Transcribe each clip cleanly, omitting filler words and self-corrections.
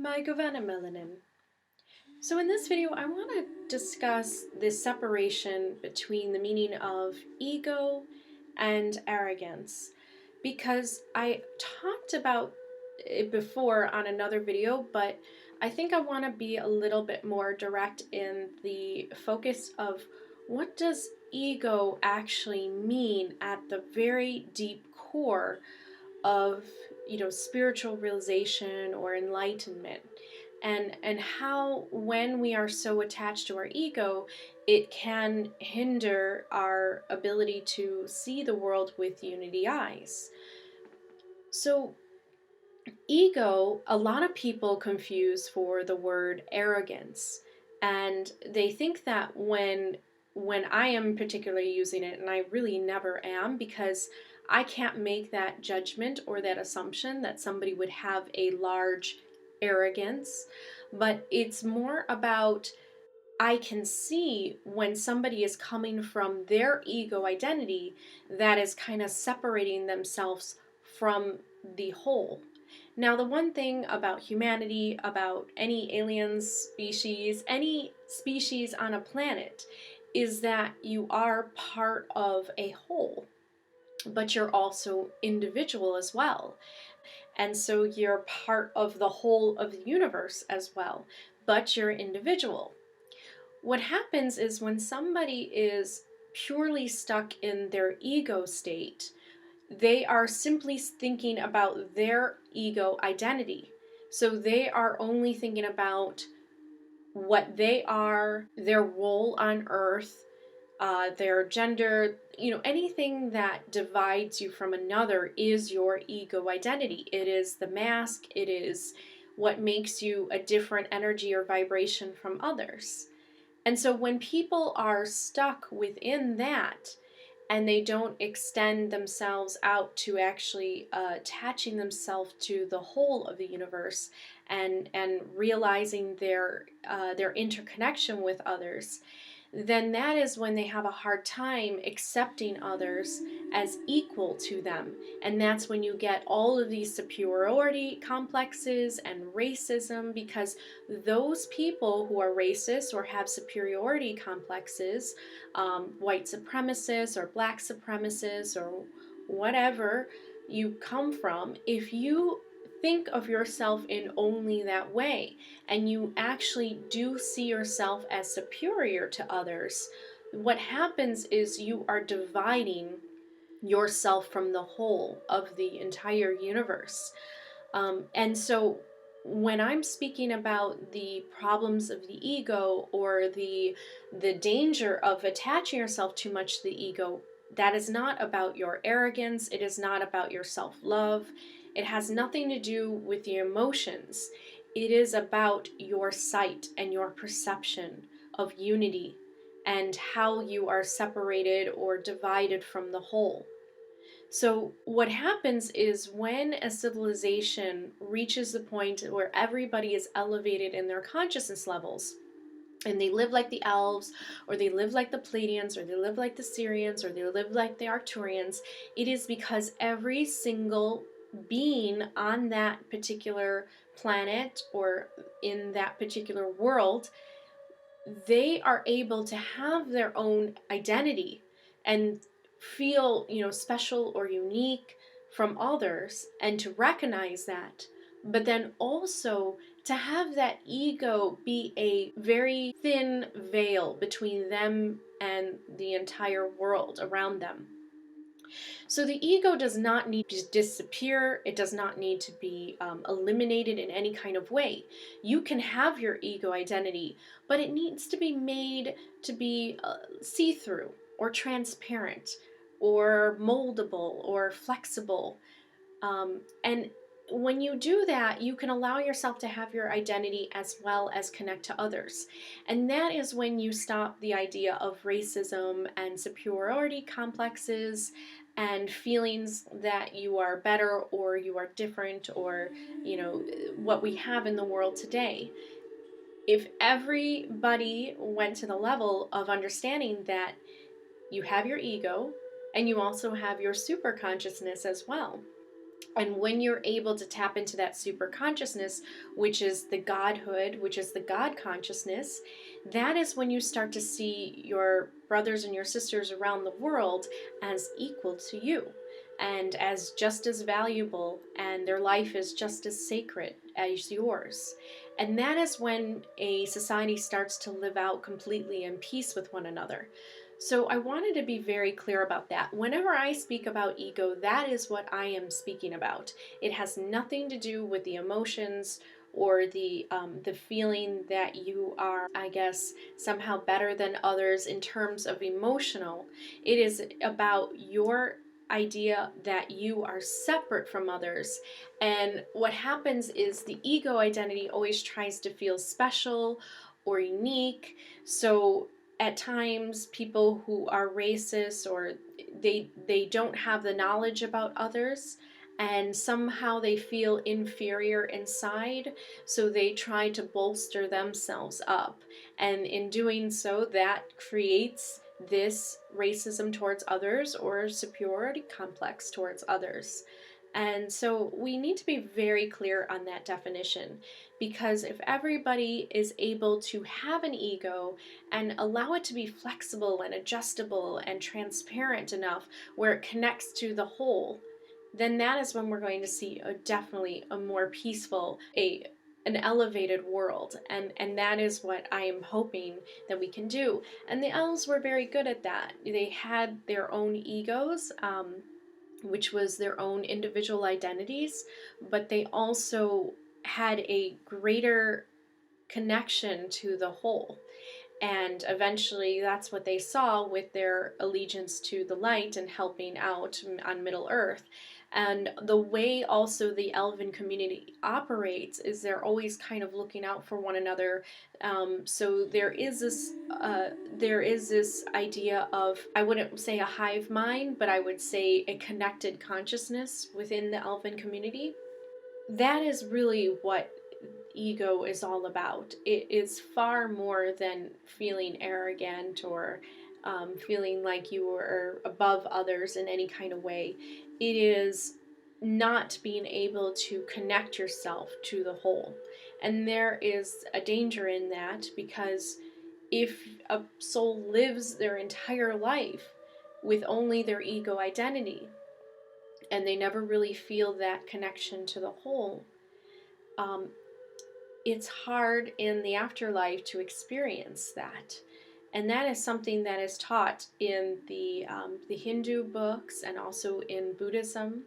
my Giovanna Melanin. So in this video, I want to discuss the separation between the meaning of ego and arrogance, because I talked about it before on another video, but I think I want to be a little bit more direct in the focus of what does ego actually mean at the very deep core of spiritual realization or enlightenment, and how when we are so attached to our ego, it can hinder our ability to see the world with unity eyes. So ego, a lot of people confuse for the word arrogance, and they think that when I am particularly using it, and I really never am, because I can't make that judgment or that assumption that somebody would have a large arrogance, but it's more about I can see when somebody is coming from their ego identity that is kind of separating themselves from the whole. Now, the one thing about humanity, about any alien species, any species on a planet, is that you are part of a whole, but you're also individual as well. And so you're part of the whole of the universe as well, but you're individual. What happens is when somebody is purely stuck in their ego state, they are simply thinking about their ego identity. So they are only thinking about what they are, their role on earth, their gender, anything that divides you from another is your ego identity. It is the mask, it is what makes you a different energy or vibration from others. And so when people are stuck within that and they don't extend themselves out to actually attaching themselves to the whole of the universe and realizing their interconnection with others, then that is when they have a hard time accepting others as equal to them. And that's when you get all of these superiority complexes and racism, because those people who are racist or have superiority complexes, white supremacists or black supremacists or whatever you come from, if you think of yourself in only that way, and you actually do see yourself as superior to others, what happens is you are dividing yourself from the whole of the entire universe. And so when I'm speaking about the problems of the ego, or the danger of attaching yourself too much to the ego, that is not about your arrogance, it is not about your self-love, it has nothing to do with your emotions. It is about your sight and your perception of unity and how you are separated or divided from the whole. So what happens is when a civilization reaches the point where everybody is elevated in their consciousness levels, and they live like the elves, or they live like the Pleiadians, or they live like the Syrians, or they live like the Arcturians, it is because every single being on that particular planet or in that particular world, they are able to have their own identity and feel, special or unique from others, and to recognize that, but then also to have that ego be a very thin veil between them and the entire world around them. So the ego does not need to disappear. It does not need to be eliminated in any kind of way. You can have your ego identity, but it needs to be made to be see-through or transparent or moldable or flexible. And when you do that, you can allow yourself to have your identity as well as connect to others. And that is when you stop the idea of racism and superiority complexes and feelings that you are better or you are different, or, what we have in the world today. If everybody went to the level of understanding that you have your ego and you also have your super consciousness as well, And when you're able to tap into that super consciousness, which is the Godhood, which is the God consciousness, that is when you start to see your brothers and your sisters around the world as equal to you and as just as valuable, and their life is just as sacred as yours. And that is when a society starts to live out completely in peace with one another. So I wanted to be very clear about that. Whenever I speak about ego, that is what I am speaking about. It has nothing to do with the emotions or the feeling that you are, I guess, somehow better than others in terms of emotional. It is about your idea that you are separate from others. And what happens is the ego identity always tries to feel special or unique. So at times people who are racist or they don't have the knowledge about others, and somehow they feel inferior inside, so they try to bolster themselves up, and in doing so that creates this racism towards others or superiority complex towards others. And so we need to be very clear on that definition, because if everybody is able to have an ego and allow it to be flexible and adjustable and transparent enough where it connects to the whole, then that is when we're going to see definitely a more peaceful, an elevated world. And that is what I am hoping that we can do. And the elves were very good at that. They had their own egos, which was their own individual identities, but they also had a greater connection to the whole. And eventually, that's what they saw with their allegiance to the light and helping out on Middle Earth. And the way also the Elven community operates is they're always kind of looking out for one another. So there is this idea of, I wouldn't say a hive mind, but I would say a connected consciousness within the Elven community. That is really what ego is all about. It is far more than feeling arrogant or feeling like you are above others in any kind of way. It is not being able to connect yourself to the whole. And there is a danger in that, because if a soul lives their entire life with only their ego identity and they never really feel that connection to the whole, um, it's hard in the afterlife to experience that. And that is something that is taught in the Hindu books and also in Buddhism,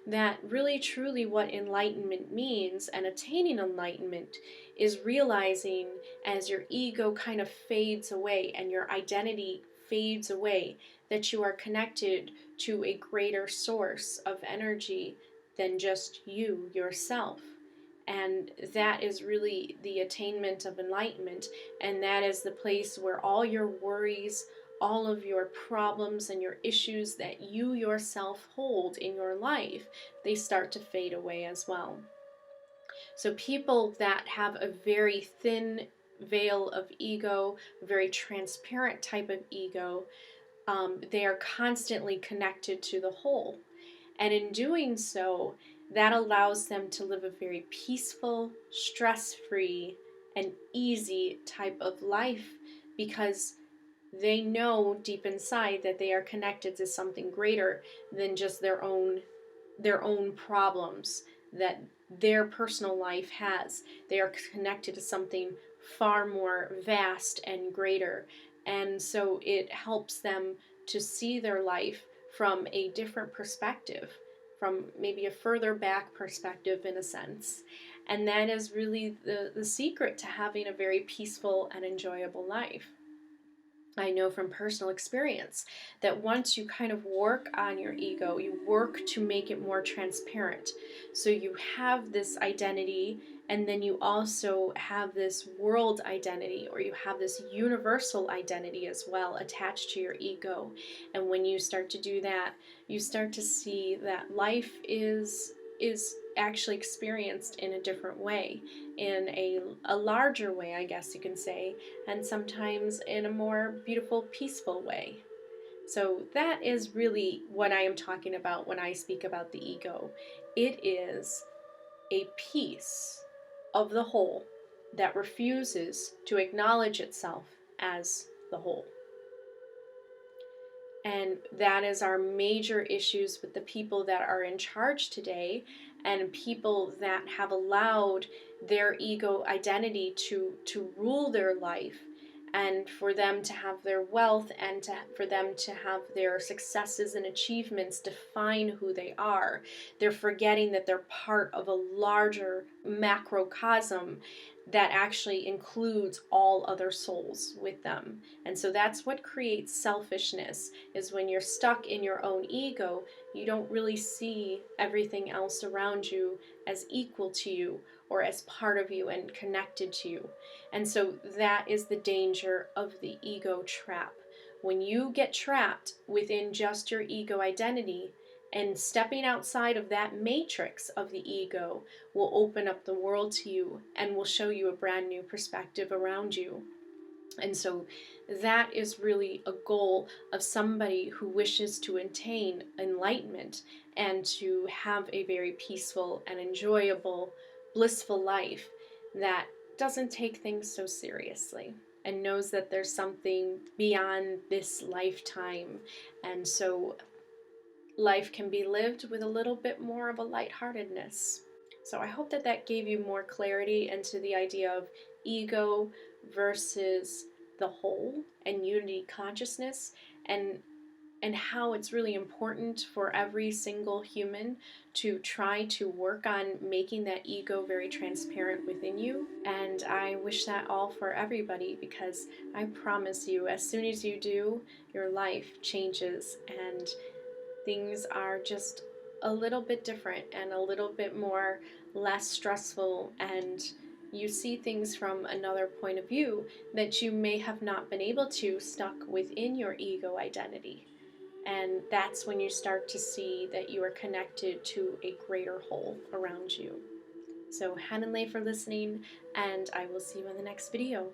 that really truly what enlightenment means and attaining enlightenment is realizing, as your ego kind of fades away and your identity fades away, that you are connected to a greater source of energy than just you yourself. And that is really the attainment of enlightenment. And that is the place where all your worries, all of your problems and your issues that you yourself hold in your life, they start to fade away as well. So people that have a very thin veil of ego, a very transparent type of ego, they are constantly connected to the whole. And in doing so, that allows them to live a very peaceful, stress free, and easy type of life, because they know deep inside that they are connected to something greater than just their own problems that their personal life has. They are connected to something far more vast and greater. And so it helps them to see their life from a different perspective, from maybe a further back perspective in a sense. And that is really the secret to having a very peaceful and enjoyable life. I know from personal experience that once you kind of work on your ego, you work to make it more transparent. So you have this identity, and then you also have this world identity, or you have this universal identity as well attached to your ego. And when you start to do that, you start to see that life is actually experienced in a different way, in a larger way, I guess you can say, and sometimes in a more beautiful, peaceful way. So that is really what I am talking about when I speak about the ego. It is a piece of the whole that refuses to acknowledge itself as the whole. And that is our major issues with the people that are in charge today, and people that have allowed their ego identity to rule their life, and for them to have their wealth, and for them to have their successes and achievements define who they are. They're forgetting that they're part of a larger macrocosm that actually includes all other souls with them. And so that's what creates selfishness, is when you're stuck in your own ego, you don't really see everything else around you as equal to you or as part of you and connected to you. And so that is the danger of the ego trap. When you get trapped within just your ego identity, and stepping outside of that matrix of the ego will open up the world to you and will show you a brand new perspective around you. And so that is really a goal of somebody who wishes to attain enlightenment and to have a very peaceful and enjoyable, blissful life that doesn't take things so seriously and knows that there's something beyond this lifetime. And so life can be lived with a little bit more of a lightheartedness. So I hope that that gave you more clarity into the idea of ego versus the whole and unity consciousness, and how it's really important for every single human to try to work on making that ego very transparent within you. And I wish that all for everybody, because I promise you, as soon as you do, your life changes and things are just a little bit different and a little bit more less stressful, and you see things from another point of view that you may have not been able to stuck within your ego identity. And that's when you start to see that you are connected to a greater whole around you. So Hananle for listening, and I will see you in the next video.